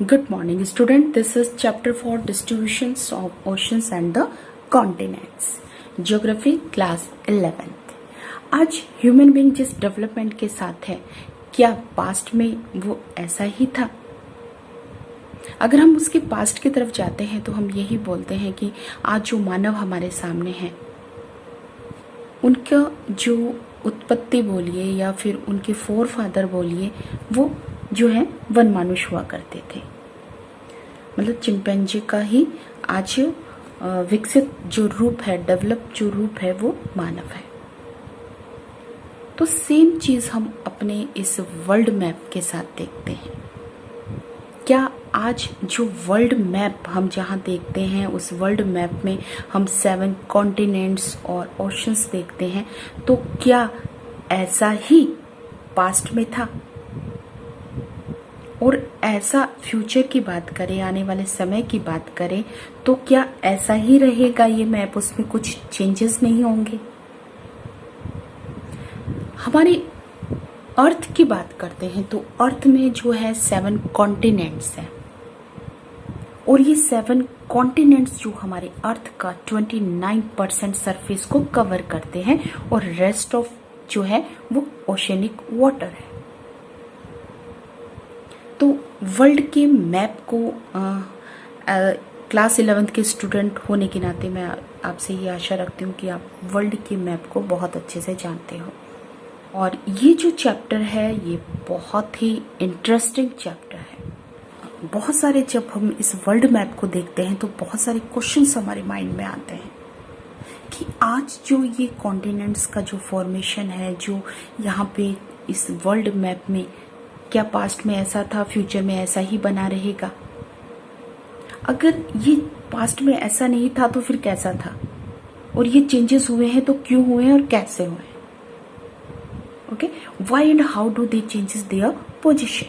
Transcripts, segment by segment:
Good morning, student. This is chapter 4, distributions of oceans and the continents. Geography class 11th. आज human being जिस development के साथ है, क्या पास्ट में वो ऐसा ही था? अगर हम उसके पास्ट की तरफ जाते हैं तो हम यही बोलते हैं कि आज जो मानव हमारे सामने हैं, उनका जो उत्पत्ति बोलिए या फिर उनके फोर फादर बोलिए, वो जो है वनमानुष हुआ करते थे। मतलब चिंपैंजी का ही आज विकसित जो रूप है, डेवलप जो रूप है, वो मानव है। तो सेम चीज हम अपने इस वर्ल्ड मैप के साथ देखते हैं। क्या आज जो वर्ल्ड मैप हम जहाँ देखते हैं, उस वर्ल्ड मैप में हम 7 कॉन्टिनेंट्स और ओशंस देखते हैं, तो क्या ऐसा ही पास्ट में था? और ऐसा फ्यूचर की बात करें, आने वाले समय की बात करें, तो क्या ऐसा ही रहेगा ये मैप? उसमें कुछ चेंजेस नहीं होंगे? हमारी अर्थ की बात करते हैं तो अर्थ में जो है 7 कॉन्टिनेंट्स हैं, और ये 7 कॉन्टिनेंट्स जो हमारे अर्थ का 29% सरफेस को कवर करते हैं, और रेस्ट ऑफ जो है वो ओशनिक वाटर है। तो वर्ल्ड के मैप को क्लास 11th के स्टूडेंट होने के नाते मैं आपसे ये आशा रखती हूँ कि आप वर्ल्ड के मैप को बहुत अच्छे से जानते हो। और ये जो चैप्टर है, ये बहुत ही इंटरेस्टिंग चैप्टर है। बहुत सारे जब हम इस वर्ल्ड मैप को देखते हैं तो बहुत सारे क्वेश्चंस हमारे माइंड में आते हैं कि आज जो ये कॉन्टिनेंट्स का जो फॉर्मेशन है, जो यहाँ पे इस वर्ल्ड मैप में, क्या पास्ट में ऐसा था, फ्यूचर में ऐसा ही बना रहेगा? अगर ये पास्ट में ऐसा नहीं था तो फिर कैसा था? और ये चेंजेस हुए हैं तो क्यों हुए हैं और कैसे हुए हैं? Okay, why and how do they changes their position?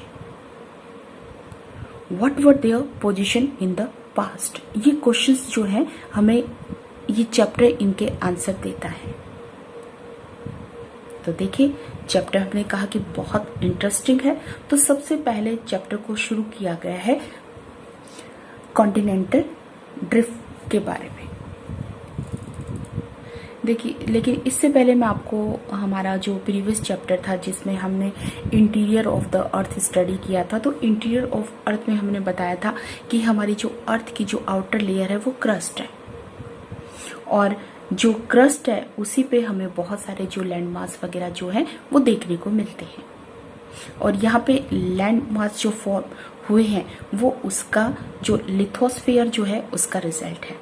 What were their position in the past? ये क्वेश्चंस जो है हमें ये चैप्टर इनके आंसर देता है। तो देखिए, चैप्टर हमने कहा कि बहुत इंटरेस्टिंग है। तो सबसे पहले चैप्टर को शुरू किया गया है कॉन्टिनेंटल ड्रिफ्ट के बारे में। देखिए, लेकिन इससे पहले मैं आपको हमारा जो प्रीवियस चैप्टर था जिसमें हमने interior of the earth study किया था, तो इंटीरियर ऑफ अर्थ में हमने बताया था कि हमारी जो अर्थ की जो आउटर लेयर है वो क्रस्ट है, और जो क्रस्ट है उसी पे हमें बहुत सारे जो लैंड मास वगैरह जो है वो देखने को मिलते हैं। और यहाँ पे लैंड मास जो फॉर्म हुए हैं वो उसका जो लिथोस्फीयर जो है उसका रिजल्ट है।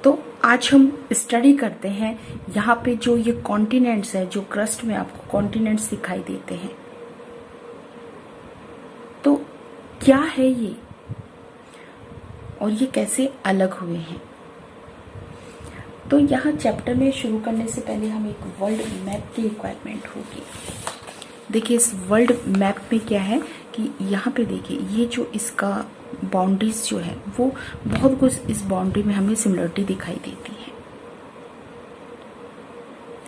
तो आज हम स्टडी करते हैं यहाँ पे जो ये कॉन्टिनेंट्स है, जो क्रस्ट में आपको कॉन्टिनेंट्स दिखाई देते हैं, तो क्या है ये और ये कैसे अलग हुए हैं? तो यहाँ चैप्टर में शुरू करने से पहले हम एक वर्ल्ड मैप की रिक्वायरमेंट होगी। देखिए, इस वर्ल्ड मैप में क्या है कि यहाँ पे देखिए, ये जो इसका बाउंड्रीज जो है वो बहुत कुछ इस बाउंड्री में हमें सिमिलरिटी दिखाई देती है।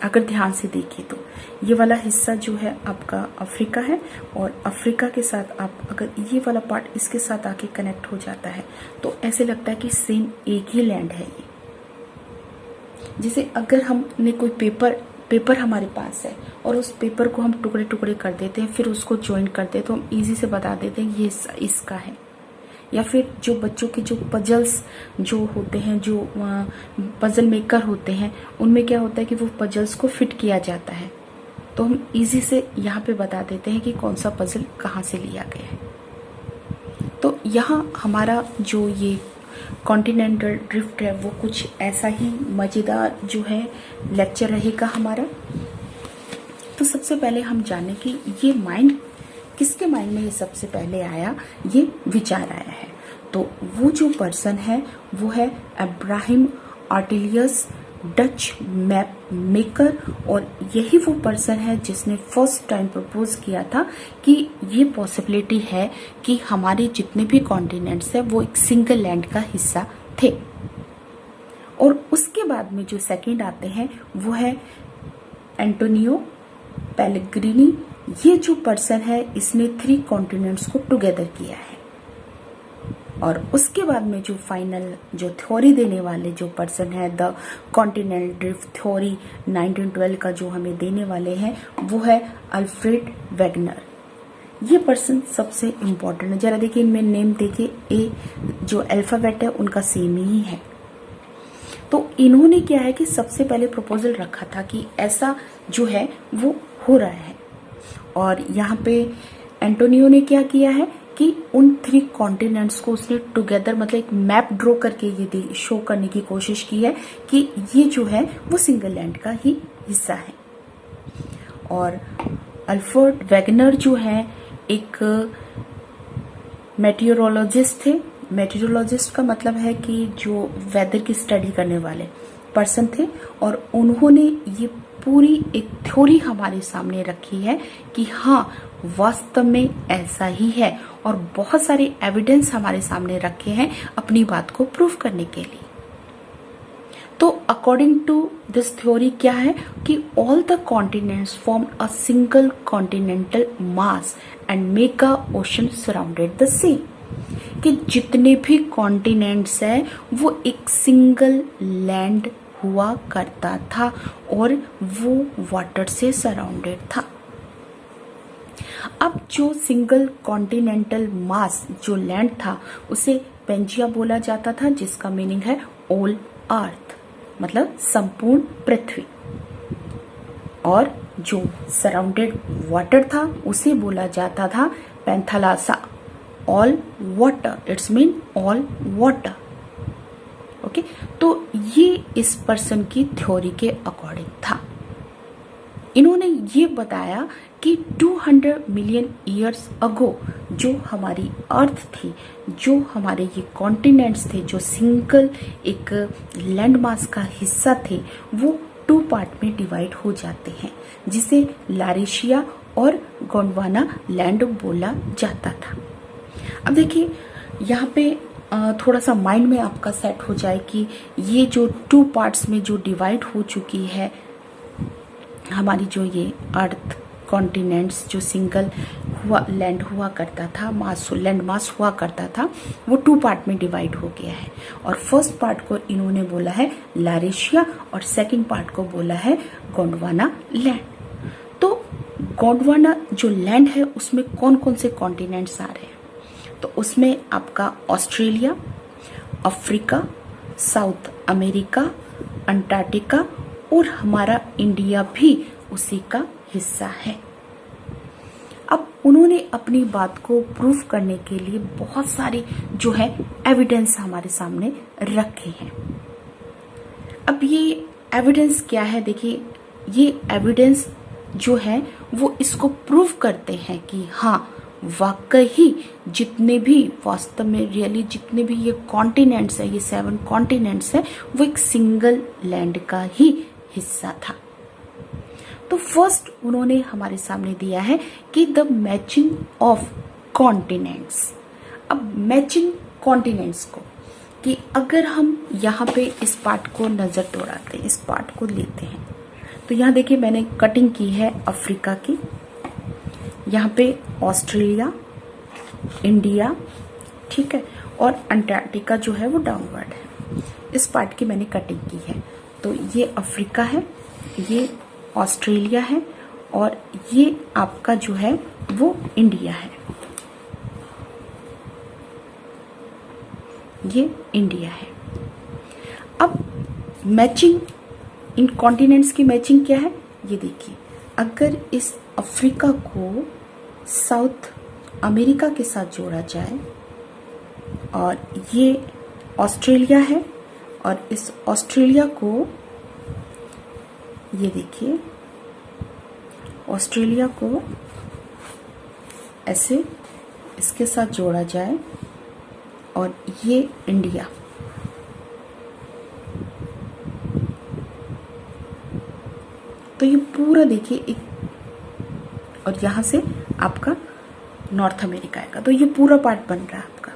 अगर ध्यान से देखिए तो ये वाला हिस्सा जो है आपका अफ्रीका है, और अफ्रीका के साथ आप अगर ये वाला पार्ट इसके साथ आके कनेक्ट हो जाता है तो ऐसे लगता है कि सेम एक ही लैंड है ये। जैसे अगर हमने कोई पेपर हमारे पास है और उस पेपर को हम टुकड़े टुकड़े कर देते हैं, फिर उसको ज्वाइन करते हैं, तो हम इजी से बता देते हैं ये इसका है। या फिर जो बच्चों के जो पजल्स जो होते हैं, जो पजल मेकर होते हैं, उनमें क्या होता है कि वो पजल्स को फिट किया जाता है, तो हम इजी से यहाँ पे बता देते हैं कि कौन सा पजल कहाँ से लिया गया है। तो यहाँ हमारा जो ये कॉन्टिनेंटल ड्रिफ्ट है वो कुछ ऐसा ही मज़ेदार जो है लेक्चर रहेगा हमारा। तो सबसे पहले हम जाने कि ये माइंड किसके माइंड में ये सबसे पहले आया, ये विचार आया है। तो वो जो पर्सन है वो है अब्राहम आर्टिलियस, डच मैप मेकर, और यही वो पर्सन है जिसने फर्स्ट टाइम प्रपोज किया था कि ये पॉसिबिलिटी है कि हमारे जितने भी कॉन्टिनेंट्स है वो एक सिंगल लैंड का हिस्सा थे। और उसके बाद में जो सेकंड आते हैं वो है एंटोनियो पेलेग्रिनी, ये जो पर्सन है इसने 3 कॉन्टिनेंट्स को टुगेदर किया है। और उसके बाद में जो फाइनल जो थ्योरी देने वाले जो पर्सन है, द कॉन्टिनेंट ड्रिफ्ट थ्योरी 1912 का जो हमें देने वाले हैं, वो है अल्फ्रेड वेगनर। ये पर्सन सबसे इम्पोर्टेंट है। जरा देखिए इनमें नेम देखिए, ए जो अल्फाबेट है उनका सेम ही है। तो इन्होंने क्या है कि सबसे पहले प्रपोजल रखा था कि ऐसा जो है वो हो रहा है। और यहाँ पे एंटोनियो ने क्या किया है कि उन 3 कॉन्टिनेंट्स को उसने टुगेदर मतलब एक मैप ड्रॉ करके ये शो करने की कोशिश की है कि ये जो है वो सिंगल लैंड का ही हिस्सा है। और अल्फ्रेड वेगनर जो है एक मेटीरियोलॉजिस्ट थे। मेटीरियोलॉजिस्ट का मतलब है कि जो वेदर की स्टडी करने वाले पर्सन थे। और उन्होंने ये पूरी एक थ्योरी हमारे सामने रखी है कि हाँ वास्तव में ऐसा ही है, और बहुत सारे एविडेंस हमारे सामने रखे हैं अपनी बात को प्रूव करने के लिए। तो अकॉर्डिंग टू दिस थ्योरी क्या है कि all the continents form a single continental mass and make a ocean surrounded the sea, कि जितने भी कॉन्टिनेंट्स हैं वो एक सिंगल लैंड हुआ करता था और वो वाटर से सराउंडेड था। अब जो सिंगल कॉन्टिनेंटल मास जो लैंड था उसे पेंजिया बोला जाता था, जिसका मीनिंग है ऑल अर्थ, मतलब संपूर्ण पृथ्वी। और जो सराउंडेड वाटर था उसे बोला जाता था Panthalassa, all water, it's mean all water. Okay, तो ये इस पर्सन की थ्योरी के अकॉर्डिंग था। इन्होंने ये बताया कि 200 मिलियन ईयर्स अगो जो हमारी अर्थ थी, जो हमारे ये कॉन्टिनेंट्स थे, जो सिंगल एक लैंड मास का हिस्सा थे, वो 2 पार्ट में डिवाइड हो जाते हैं, जिसे लारेशिया और गोंडवाना लैंड बोला जाता था। अब देखिए यहाँ पे थोड़ा सा माइंड में आपका सेट हो जाए कि ये जो 2 पार्ट्स में जो डिवाइड हो चुकी है हमारी जो ये अर्थ कॉन्टिनेंट्स, जो सिंगल हुआ लैंड हुआ करता था, मास लैंड मास हुआ करता था, वो 2 पार्ट में डिवाइड हो गया है। और फर्स्ट पार्ट को इन्होंने बोला है लारेशिया और सेकंड पार्ट को बोला है गोंडवाना लैंड। तो गोंडवाना जो लैंड है उसमें कौन कौन से कॉन्टिनेंट्स आ रहे हैं? तो उसमें आपका Australia, Africa, south America, Antarctica और हमारा इंडिया भी उसी का हिस्सा है। अब उन्होंने अपनी बात को प्रूव करने के लिए बहुत सारे जो है एविडेंस हमारे सामने रखे हैं। अब ये एविडेंस क्या है? देखिए ये एविडेंस जो है वो इसको प्रूव करते हैं कि हाँ वाकई ही जितने भी वास्तव में रियली जितने भी ये कॉन्टिनेंट्स है, ये 7 कॉन्टिनेंट्स है, वो एक सिंगल लैंड का ही हिस्सा था। तो फर्स्ट उन्होंने हमारे सामने दिया है कि द मैचिंग ऑफ कॉन्टिनेंट्स। अब मैचिंग कॉन्टिनेंट्स को कि अगर हम यहाँ पे इस पार्ट को नजर दौड़ाते हैं, इस पार्ट को लेते हैं, तो यहाँ देखिए मैंने कटिंग की है अफ्रीका की, यहाँ पे ऑस्ट्रेलिया, इंडिया, ठीक है, और अंटार्कटिका जो है वो डाउनवर्ड है। इस पार्ट की मैंने कटिंग की है। तो ये अफ्रीका है, ये ऑस्ट्रेलिया है और ये आपका जो है वो इंडिया है, ये इंडिया है। अब मैचिंग इन कॉन्टिनेंट्स की मैचिंग क्या है ये देखिए, अगर इस अफ्रीका को साउथ अमेरिका के साथ जोड़ा जाए और ये ऑस्ट्रेलिया है और इस ऑस्ट्रेलिया को ये देखिए ऑस्ट्रेलिया को ऐसे इसके साथ जोड़ा जाए और ये इंडिया, तो ये पूरा देखिए एक, और यहां से आपका नॉर्थ अमेरिका आएगा, तो ये पूरा पार्ट बन रहा है आपका।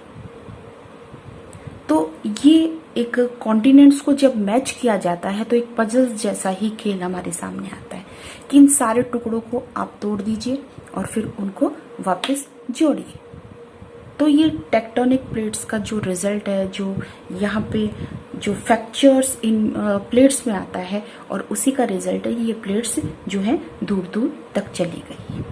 तो ये एक कॉन्टिनेंट्स को जब मैच किया जाता है तो एक पजल जैसा ही खेल हमारे सामने आता है कि इन सारे टुकड़ों को आप तोड़ दीजिए और फिर उनको वापस जोड़िए। तो ये टेक्टोनिक प्लेट्स का जो रिजल्ट है, जो यहाँ पे जो फ्रैक्चर्स इन प्लेट्स में आता है और उसी का रिजल्ट है ये प्लेट्स जो है दूर दूर तक चली गई।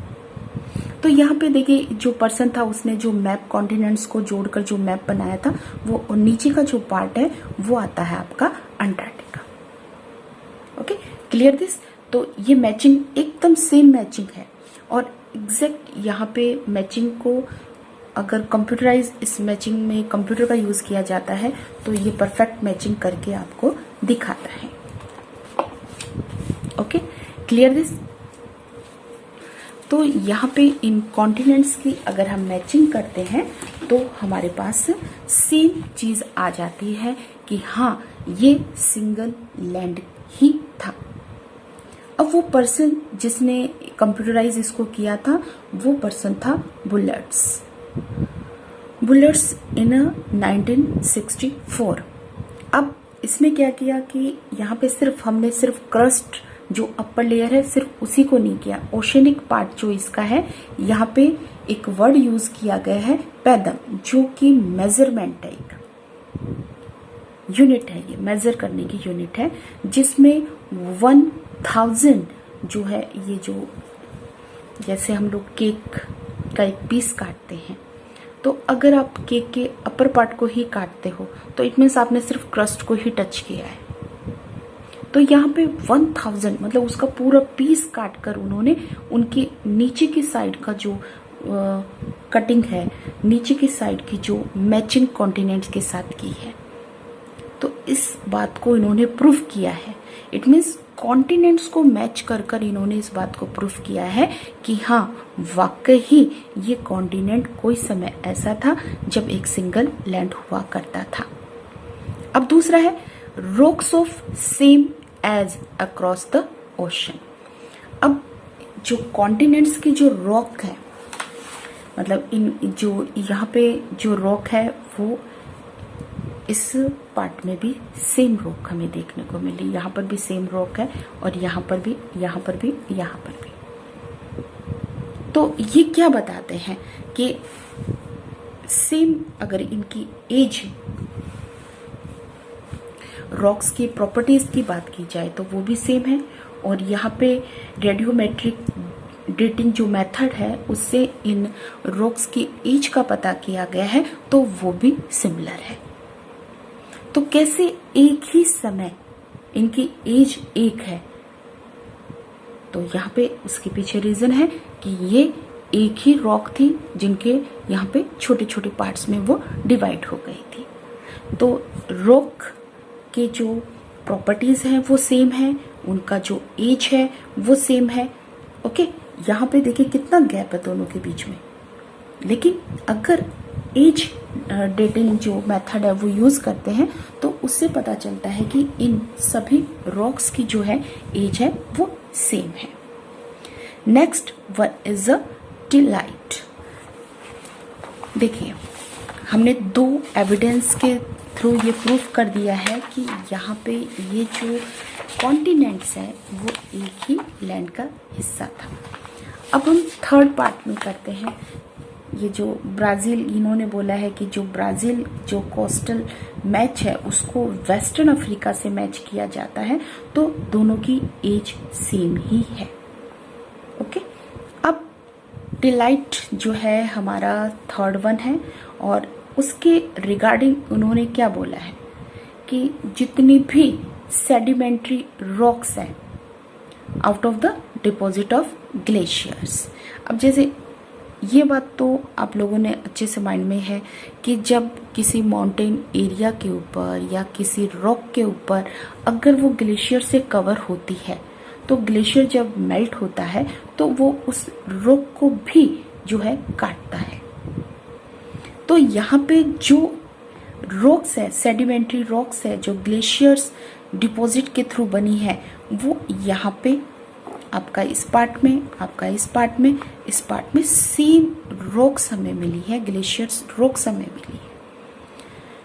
तो यहाँ पे देखिए जो पर्सन था उसने जो मैप कॉन्टिनेंट्स को जोड़कर जो मैप बनाया था, वो नीचे का जो पार्ट है वो आता है आपका अंटार्कटिका। Okay, clear this. तो ये मैचिंग एकदम सेम मैचिंग है और एग्जैक्ट यहाँ पे मैचिंग को अगर कंप्यूटराइज इस मैचिंग में कंप्यूटर का यूज किया जाता है तो ये परफेक्ट मैचिंग करके आपको दिखाता है। Okay, clear this. तो यहाँ पे इन कॉन्टिनेंट्स की अगर हम मैचिंग करते हैं तो हमारे पास सेम चीज आ जाती है कि हाँ ये सिंगल लैंड ही था। अब वो पर्सन जिसने कंप्यूटराइज इसको किया था वो पर्सन था बुलर्ड्स इन 1964। अब इसमें क्या किया कि यहाँ पे हमने सिर्फ क्रस्ट जो अपर लेयर है सिर्फ उसी को नहीं किया, ओशनिक पार्ट जो इसका है यहाँ पे एक वर्ड यूज किया गया है पैदम, जो कि मेजरमेंट है, एक यूनिट है, ये मेजर करने की यूनिट है, जिसमें 1000 जो है ये जो जैसे हम लोग केक का एक पीस काटते हैं तो अगर आप केक के अपर पार्ट को ही काटते हो तो इट मीन्स आपने सिर्फ क्रस्ट को ही टच किया है। तो यहाँ पे 1000 मतलब उसका पूरा पीस काट कर उन्होंने उनके नीचे की साइड का जो कटिंग है, नीचे की साइड की जो मैचिंग कॉन्टिनेंट्स के साथ की है। तो इस बात को इन्होंने प्रूफ किया है। इट मीन्स कॉन्टिनेंट्स को मैच कर कर इन्होंने इस बात को प्रूफ किया है कि हाँ वाकई ही ये कॉन्टिनेंट कोई समय ऐसा था जब एक सिंगल लैंड हुआ करता था। अब दूसरा है rocks of same age across the ocean. अब जो कॉन्टिनेंट्स की जो रॉक है, मतलब इन जो यहाँ पे जो रॉक है वो इस पार्ट में भी सेम रॉक हमें देखने को मिली। यहाँ पर भी सेम रॉक है और यहाँ पर भी, यहाँ पर भी, यहाँ पर भी। तो ये क्या बताते हैं कि सेम अगर इनकी एज, रॉक्स की प्रॉपर्टीज की बात की जाए तो वो भी सेम है और यहाँ पे रेडियोमेट्रिक डेटिंग जो मेथड है उससे इन रॉक्स की एज का पता किया गया है तो वो भी सिमिलर है। तो कैसे एक ही समय इनकी एज एक है? तो यहाँ पे उसके पीछे रीजन है कि ये एक ही रॉक थी जिनके यहाँ पे छोटे छोटे पार्ट्स में वो डिवाइड हो गई थी। तो रॉक के जो प्रॉपर्टीज हैं वो सेम है, उनका जो एज है वो सेम है। ओके, यहाँ पे देखिए कितना गैप है दोनों के बीच में, लेकिन अगर एज डेटिंग जो मेथड है वो यूज करते हैं तो उससे पता चलता है कि इन सभी रॉक्स की जो है एज है वो सेम है। Next one is a tillite. देखिए हमने दो एविडेंस के थ्रू ये प्रूफ कर दिया है कि यहाँ पे ये जो कॉन्टिनेंट्स है वो एक ही लैंड का हिस्सा था। अब हम थर्ड पार्ट में करते हैं। ये जो ब्राज़ील, इन्होंने बोला है कि जो ब्राज़ील जो कोस्टल मैच है उसको वेस्टर्न अफ्रीका से मैच किया जाता है, तो दोनों की एज सेम ही है। ओके, अब टिलाइट जो है हमारा थर्ड वन है और उसके रिगार्डिंग उन्होंने क्या बोला है कि जितनी भी सेडिमेंट्री रॉक्स है out of the deposit of glaciers. अब जैसे ये बात तो आप लोगों ने अच्छे से माइंड में है कि जब किसी माउंटेन एरिया के ऊपर या किसी रॉक के ऊपर अगर वो ग्लेशियर से कवर होती है तो ग्लेशियर जब मेल्ट होता है तो वो उस रॉक को भी जो है काटता है। तो यहाँ पे जो रॉक्स है, सेडिमेंट्री रॉक्स है जो ग्लेशियर्स डिपॉजिट के थ्रू बनी है, वो यहाँ पे आपका इस पार्ट में, आपका इस पार्ट में, इस पार्ट में सेम रॉक्स हमें मिली है, ग्लेशियर्स रॉक्स हमें मिली है,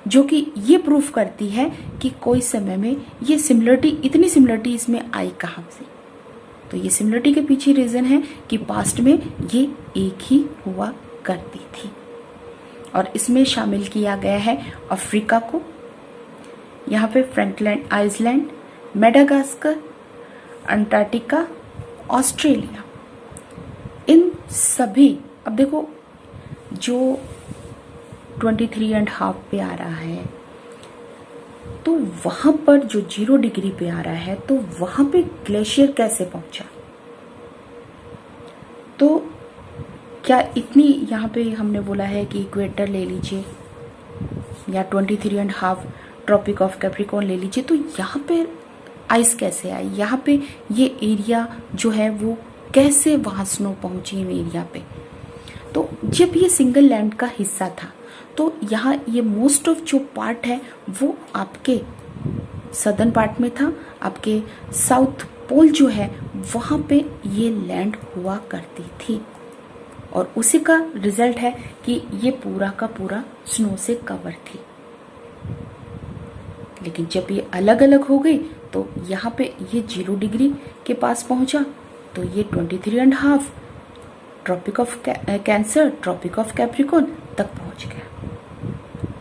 जो कि ये प्रूफ करती है कि कोई समय में ये सिमिलरिटी, इतनी सिमिलरिटी इसमें आई कहाँ से। तो ये सिमिलरिटी के पीछे रीजन है कि पास्ट में ये एक ही हुआ करती थी। और इसमें शामिल किया गया है अफ्रीका को, यहाँ पे फ्रंटलैंड आइसलैंड, मेडागास्कर, अंटार्कटिका, ऑस्ट्रेलिया, इन सभी, अब देखो जो 23.5 पे आ रहा है तो वहां पर जो 0 डिग्री पे आ रहा है तो वहां पे ग्लेशियर कैसे पहुंचा। तो क्या इतनी, यहाँ पे हमने बोला है कि इक्वेटर ले लीजिए या 23.5 ट्रॉपिक ऑफ कैप्रिकॉर्न ले लीजिए, तो यहाँ पे आइस कैसे आई, यहाँ पे ये एरिया जो है वो कैसे वहां स्नो पहुंची इन एरिया पे। तो जब ये सिंगल लैंड का हिस्सा था तो यहाँ ये मोस्ट ऑफ जो पार्ट है वो आपके सदर्न पार्ट में था, आपके साउथ पोल जो है वहां पे ये लैंड हुआ करती थी और उसी का रिजल्ट है कि ये पूरा का पूरा स्नो से कवर थी। लेकिन जब ये अलग अलग हो गई तो यहाँ पे ये 0 डिग्री के पास पहुंचा तो ये 23.5 Tropic of Cancer, Tropic of Capricorn तक पहुंच गया।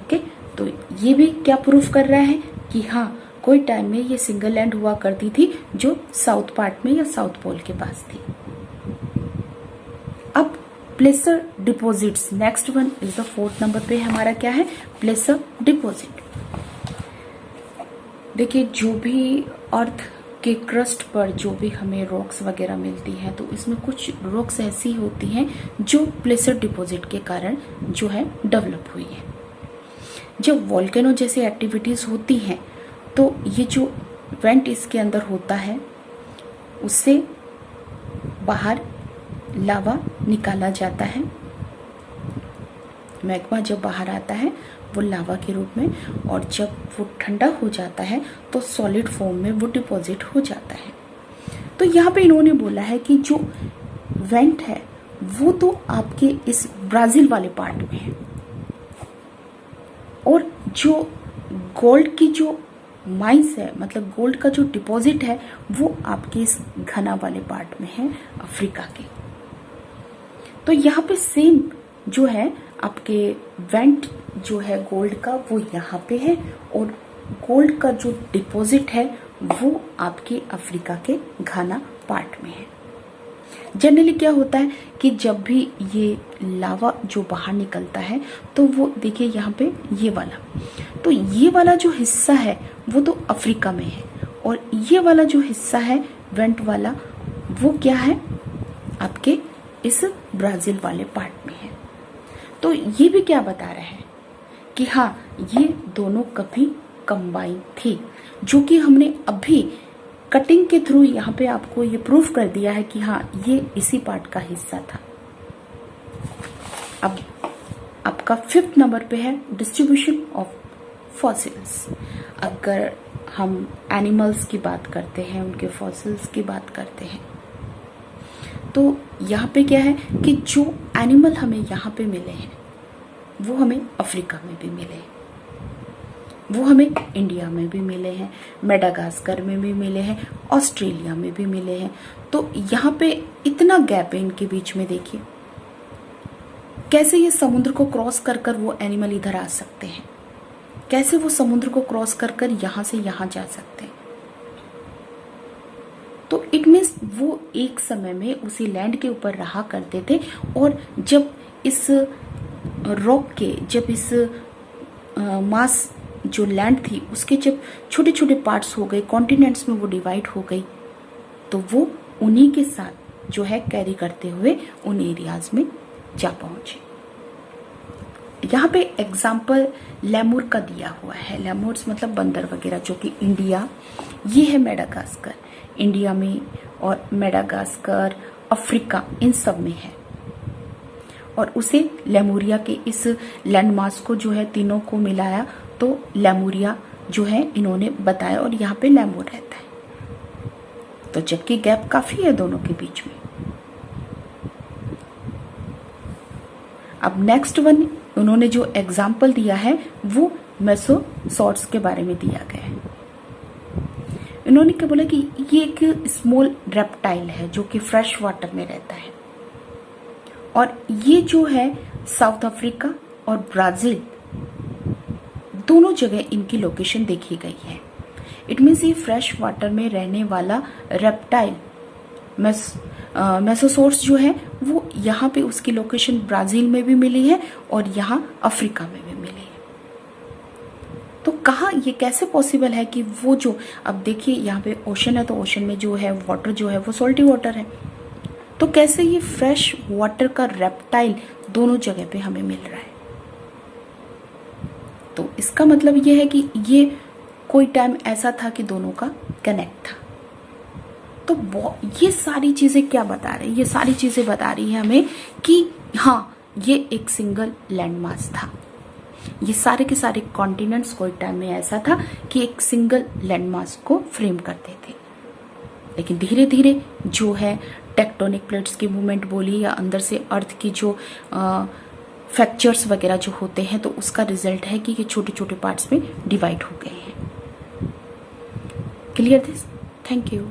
ओके, तो ये भी क्या प्रूफ कर रहा है कि हाँ कोई टाइम में ये सिंगल लैंड हुआ करती थी जो साउथ पार्ट में या साउथ पोल के पास थी। अब placer deposits, next one is the 4th number पे हमारा क्या है, प्लेसर डिपॉजिट। देखिए जो भी अर्थ के क्रस्ट पर जो भी हमें रॉक्स वगैरह मिलती हैं तो इसमें कुछ रॉक्स ऐसी होती हैं जो प्लेसर डिपॉजिट के कारण जो है डेवलप हुई है। जब वॉल्केनो जैसी एक्टिविटीज होती हैं तो ये जो वेंट इसके अंदर होता है उससे बाहर लावा निकाला जाता है। मैग्मा जब बाहर आता है वो लावा के रूप में, और जब वो ठंडा हो जाता है तो सॉलिड फॉर्म में वो डिपॉजिट हो जाता है। तो यहाँ पे इन्होंने बोला है कि जो वेंट है वो तो आपके इस ब्राजील वाले पार्ट में है और जो गोल्ड की जो माइंस है, मतलब गोल्ड का जो डिपॉजिट है वो आपके इस घना वाले पार्ट में है अफ्रीका के। तो यहाँ पे सेम जो है आपके वेंट जो है गोल्ड का वो यहाँ पे है और गोल्ड का जो डिपॉजिट है वो आपके अफ्रीका के घाना पार्ट में है। जनरली क्या होता है कि जब भी ये लावा जो बाहर निकलता है तो वो देखिए यहाँ पे ये वाला, तो ये वाला जो हिस्सा है वो तो अफ्रीका में है और ये वाला जो हिस्सा है वेंट वाला वो क्या है आपके इस ब्राजील वाले पार्ट में है। तो ये भी क्या बता रहा है कि हाँ ये दोनों कभी कंबाइन थी, जो कि हमने अभी कटिंग के थ्रू यहाँ पे आपको ये प्रूफ कर दिया है कि हाँ ये इसी पार्ट का हिस्सा था। अब आपका 5th नंबर पे है डिस्ट्रीब्यूशन ऑफ फॉसिल्स। अगर हम एनिमल्स की बात करते हैं, उनके फॉसिल्स की बात करते हैं, तो यहाँ पे क्या है कि जो एनिमल हमें यहाँ पे मिले हैं वो हमें अफ्रीका में भी मिले, वो हमें इंडिया में भी मिले हैं, मेडागास्कर में भी मिले हैं, ऑस्ट्रेलिया में भी मिले हैं। तो यहाँ पे इतना गैप है इनके बीच में। देखिए कैसे ये समुद्र को क्रॉस कर कर वो एनिमल इधर आ सकते हैं, कैसे वो समुद्र को क्रॉस कर कर यहाँ से यहाँ जा सकते हैं। तो इट मीन्स वो एक समय में उसी लैंड के ऊपर रहा करते थे और जब इस रॉक के, जब इस मास जो लैंड थी उसके जब छोटे छोटे पार्ट्स हो गए, कॉन्टिनेंट्स में वो डिवाइड हो गई, तो वो उन्हीं के साथ जो है कैरी करते हुए उन एरियाज में जा पहुंचे। यहाँ पे एग्जाम्पल लेमुर का दिया हुआ है। लेमुर्स मतलब बंदर वगैरह, जो कि इंडिया, ये है मेडागास्कर, इंडिया में, और मेडागास्कर अफ्रीका इन सब में है। और उसे लेमुरिया के इस लैंडमास को जो है तीनों को मिलाया तो लेमुरिया जो है इन्होंने बताया, और यहाँ पे लेमुर रहता है। तो जबकि गैप काफी है दोनों के बीच में। अब नेक्स्ट वन उन्होंने जो एग्जाम्पल दिया है वो मेसोसॉर्ट्स के बारे में दिया गया है। इन्होंने क्या बोला कि ये एक स्मॉल रेप्टाइल है जो कि फ्रेश वाटर में रहता है, और ये जो है साउथ अफ्रीका और ब्राजील दोनों जगह इनकी लोकेशन देखी गई है। इट मीन्स ये फ्रेश वाटर में रहने वाला रेप्टाइल मेसोसोर्स जो है वो यहाँ पे उसकी लोकेशन ब्राजील में भी मिली है और यहाँ अफ्रीका में भी मिली है। तो कहाँ ये कैसे पॉसिबल है कि वो जो, अब देखिए यहाँ पे ओशन है तो ओशन में जो है वाटर जो है वो सॉल्टी वाटर है, तो कैसे ये फ्रेश वाटर का रेप्टाइल दोनों जगह पे हमें मिल रहा है। तो इसका मतलब ये है कि ये कोई टाइम ऐसा था कि दोनों का कनेक्ट था। तो ये सारी चीजें क्या बता रही है, ये सारी चीजें बता रही है हमें कि हाँ ये एक सिंगल लैंडमास था। ये सारे के सारे कॉन्टिनेंट्स कोई टाइम में ऐसा था कि एक सिंगल लैंडमास को फ्रेम करते थे, लेकिन धीरे धीरे जो है टेक्टोनिक प्लेट्स की मूवमेंट बोली या अंदर से अर्थ की जो फ्रैक्चर्स वगैरह जो होते हैं, तो उसका रिजल्ट है कि ये छोटे छोटे पार्ट्स में डिवाइड हो गए हैं। Clear this? Thank you.